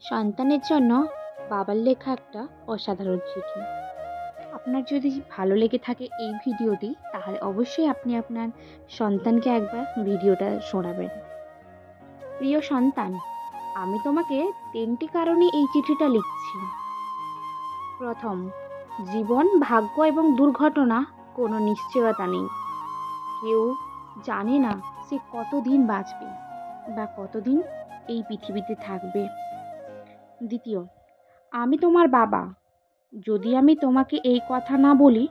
সন্তানের জন্য বাবার লেখা একটা অসাধারণ চিঠি। আপনার যদি ভালো লেগে থাকে এই ভিডিওটি, তাহলে অবশ্যই আপনি আপনার সন্তানকে একবার ভিডিওটা শোনাবেন। প্রিয় সন্তান, আমি তোমাকে 3টি কারণে এই চিঠিটা লিখছি। প্রথম, জীবন, ভাগ্য এবং দুর্ঘটনা কোনো নিশ্চয়তা নেই। কেউ জানে না সে কতদিন বাঁচবে বা কতদিন এই পৃথিবীতে থাকবে। দ্বিতীয়, আমি তোমার বাবা। যদি আমি তোমাকে এই কথা না বলি,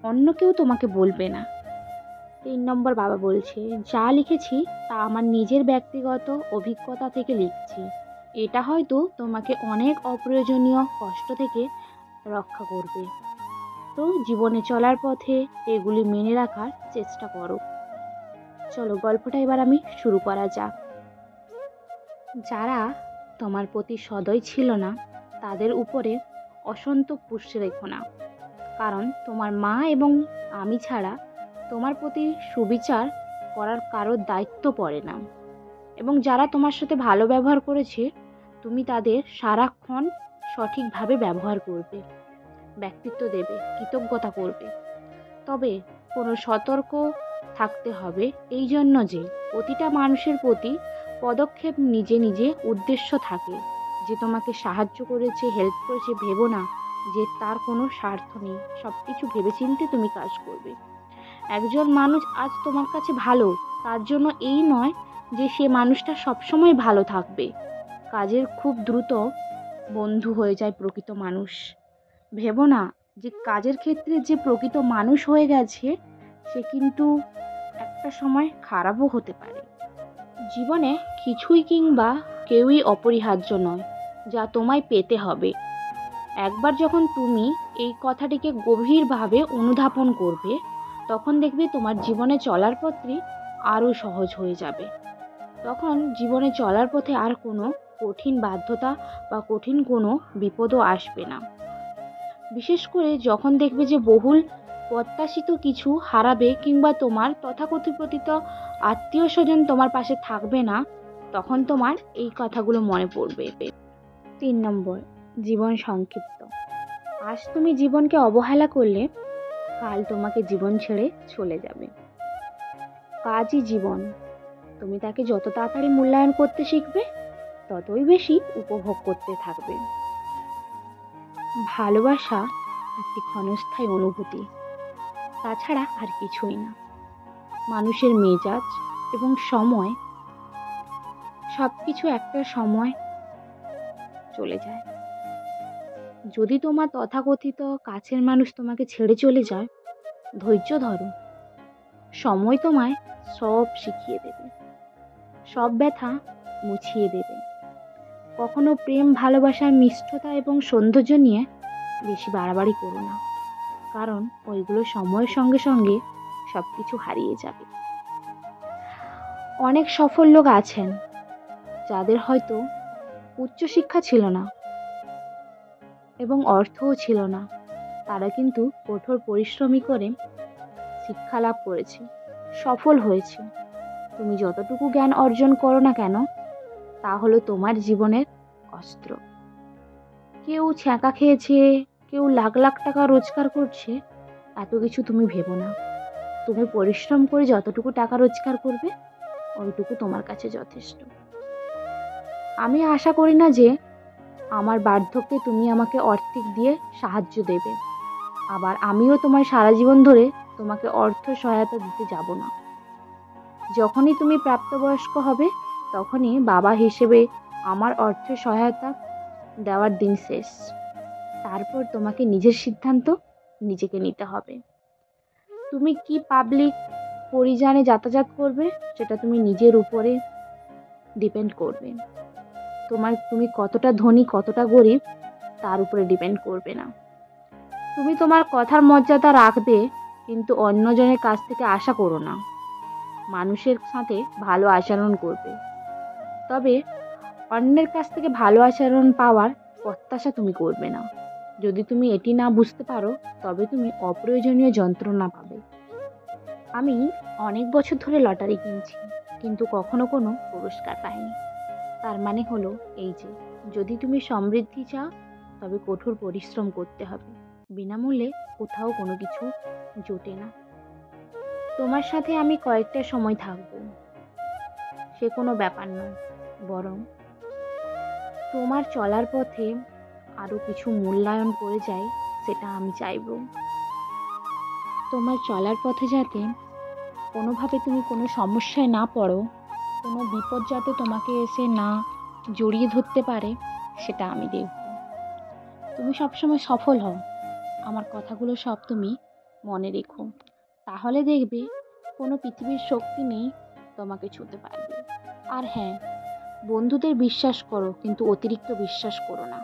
অন্য কেউ তোমাকে বলবে না। 3 নম্বর, বাবা বলছে, যা লিখেছি তা আমার নিজের ব্যক্তিগত অভিজ্ঞতা থেকে লিখছি। এটা হয়তো তোমাকে অনেক অপ্রয়োজনীয় কষ্ট থেকে রক্ষা করবে। তো জীবনে চলার পথে এগুলি মেনে রাখার চেষ্টা করো। চলো গল্পটা এবার আমি শুরু করা যাক। যারা তোমার প্রতি সদয় ছিল না, তাদের উপরে অসন্তোষ পুষে রেখো না। কারণ তোমার মা এবং আমি ছাড়া তোমার প্রতি সুবিচার করার কারোর দায়িত্ব পড়ে না। এবং যারা তোমার সাথে ভালো ব্যবহার করেছে, তুমি তাদের সারাক্ষণ সঠিকভাবে ব্যবহার করবে, ব্যক্তিত্ব দেবে, কৃতজ্ঞতা করবে। তবে কোনো সতর্ক থাকতে হবে এই জন্য যে প্রতিটা মানুষের প্রতি পদক্ষেপ নিজে নিজে উদ্দেশ্য থাকে। যে তোমাকে সাহায্য করেছে, হেল্প করেছে, ভেবো না যে তার কোনো স্বার্থ নেই। সব কিছু ভেবেচিন্তে তুমি কাজ করবে। একজন মানুষ আজ তোমার কাছে ভালো, তার জন্য এই নয় যে সে মানুষটা সবসময় ভালো থাকবে। কাজের খুব দ্রুত বন্ধু হয়ে যায় প্রকৃত মানুষ। ভেবো না যে কাজের ক্ষেত্রে যে প্রকৃত মানুষ হয়ে গেছে সে কিন্তু একটা সময় খারাপও হতে পারে। জীবনে কিছুই কিংবা কেউই অপরিহার্য নয় যা তোমায় পেতে হবে। একবার যখন তুমি এই কথাটিকে গভীরভাবে অনুধাবন করবে, তখন দেখবে তোমার জীবনে চলার পথটি আরও সহজ হয়ে যাবে। তখন জীবনে চলার পথে আর কোনো কঠিন বাধ্যতা বা কঠিন কোনো বিপদও আসবে না। বিশেষ করে যখন দেখবে যে বহুল প্রত্যাশিত কিছু হারাবে কিংবা তোমার তথাকথিত আত্মীয় স্বজন তোমার পাশে থাকবে না, তখন তোমার এই কথাগুলো মনে পড়বে। 3 নম্বর, জীবন সংক্ষিপ্ত। আজ তুমি জীবনকে অবহেলা করলে কাল তোমাকে জীবন ছেড়ে চলে যাবে। কাজই জীবন। তুমি তাকে যত তাড়াতাড়ি মূল্যায়ন করতে শিখবে, ততই বেশি উপভোগ করতে থাকবে। ভালোবাসা একটি ক্ষণস্থায়ী অনুভূতি, তাছাড়া আর কিছুই না। মানুষের মেজাজ এবং সময়, সব কিছু একটা সময় চলে যায়। যদি তোমার তথাকথিত কাছের মানুষ তোমাকে ছেড়ে চলে যায়, ধৈর্য ধরো। সময় তোমায় সব শিখিয়ে দেবে, সব ব্যথা মুছিয়ে দেবে। কখনো প্রেম, ভালোবাসার মিষ্টতা এবং সৌন্দর্য নিয়ে বেশি বাড়াবাড়ি করো না, কারণ ওইগুলো সময়ের সঙ্গে সঙ্গে সব কিছু হারিয়ে যাবে। অনেক সফল লোক আছেন যাদের হয়তো উচ্চশিক্ষা ছিল না এবং অর্থও ছিল না, তারা কিন্তু কঠোর পরিশ্রমী করে শিক্ষা লাভ করেছে, সফল হয়েছে। তুমি যতটুকু জ্ঞান অর্জন করো না কেন, তা হলো তোমার জীবনের অস্ত্র। কেউ ছ্যাঁকা খেয়েছে, কেউ লাখ লাখ টাকা রোজগার করছে, এত কিছু তুমি ভেবো না। তুমি পরিশ্রম করে যতটুকু টাকা রোজগার করবে, ওইটুকু তোমার কাছে যথেষ্ট। আমি আশা করি না যে আমার বার্ধক্যে তুমি আমাকে আর্থিক দিয়ে সাহায্য দেবে, আবার আমিও তোমার সারা জীবন ধরে তোমাকে অর্থ সহায়তা দিতে যাব না। যখনই তুমি প্রাপ্তবয়স্ক হবে, তখনই বাবা হিসেবে আমার অর্থ সহায়তা দেওয়ার দিন শেষ। তারপর তোমাকে নিজের সিদ্ধান্ত নিজেকে নিতে হবে। তুমি কি পাবলিক পরিযানে যাতায়াত করবে, সেটা তুমি নিজের উপরে ডিপেন্ড করবে। তুমি কতটা ধনী, কতটা গরিব, তার উপরে ডিপেন্ড করবে না। তুমি তোমার কথার মর্যাদা রাখবে, কিন্তু অন্যজনের কাছ থেকে আশা করো না। মানুষের সাথে ভালো আচরণ করবে, তবে অন্যের কাছ থেকে ভালো আচরণ পাওয়ার প্রত্যাশা তুমি করবে না। যদি তুমি এটি না বুঝতে পারো, তবে তুমি অপ্রয়োজনীয় যন্ত্রণা পাবে। আমি অনেক বছর ধরে লটারি কিনছি, কিন্তু কখনো কোনো পুরস্কার পাইনি। তার মানে হলো এই যে, যদি তুমি সমৃদ্ধি চাও তবে কঠোর পরিশ্রম করতে হবে। বিনামূল্যে কোথাও কোনো কিছু জোটে না। তোমার সাথে আমি কয়েকটা সময় থাকবো, সে কোনো ব্যাপার নয়। বরং তোমার চলার পথে আরো কিছু মূল্যায়ন করে যায়, সেটা আমি চাইবো। তোমার চলার পথে যাতে কোনোভাবে তুমি কোনো সমস্যায় না পড়ো, কোনো বিপদ যাতে তোমাকে এসে না জড়িয়ে ধরতে পারে, সেটা আমি দেখব। তুমি সবসময় সফল হও, আমার কথাগুলো সব তুমি মনে রেখো। তাহলে দেখবে কোনো পৃথিবীর শক্তি নেই তোমাকে ছুঁতে পারবে। আর হ্যাঁ, বন্ধুদের বিশ্বাস করো কিন্তু অতিরিক্ত বিশ্বাস করো না।